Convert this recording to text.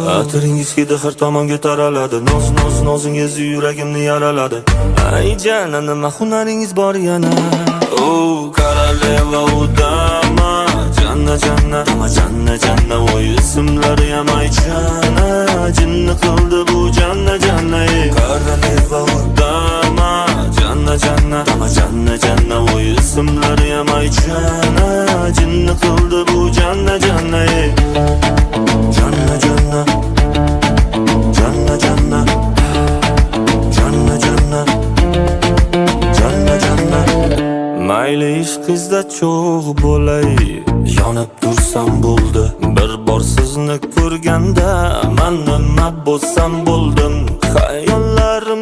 Atiringiz hidi har tomonga taraladi. Nozingiz yuragimni yaraladi. Ay jana, nima hunaringiz bor yana? O koroleva udama, janna janna, voy ismlari ham aychana. Jinni qildi bu janna, koroleva udama, janna janna, voy ismlari ham aychana. Jinni qildi bu janna janna, janna janna, janna janna, janna janna, janna janna. Mayli ishqizda cho'g' bo'lay, yonib tursam bo'ldi. Bir bor sizni ko'rganda men nima bo'lsam bo'ldim. Xayollarim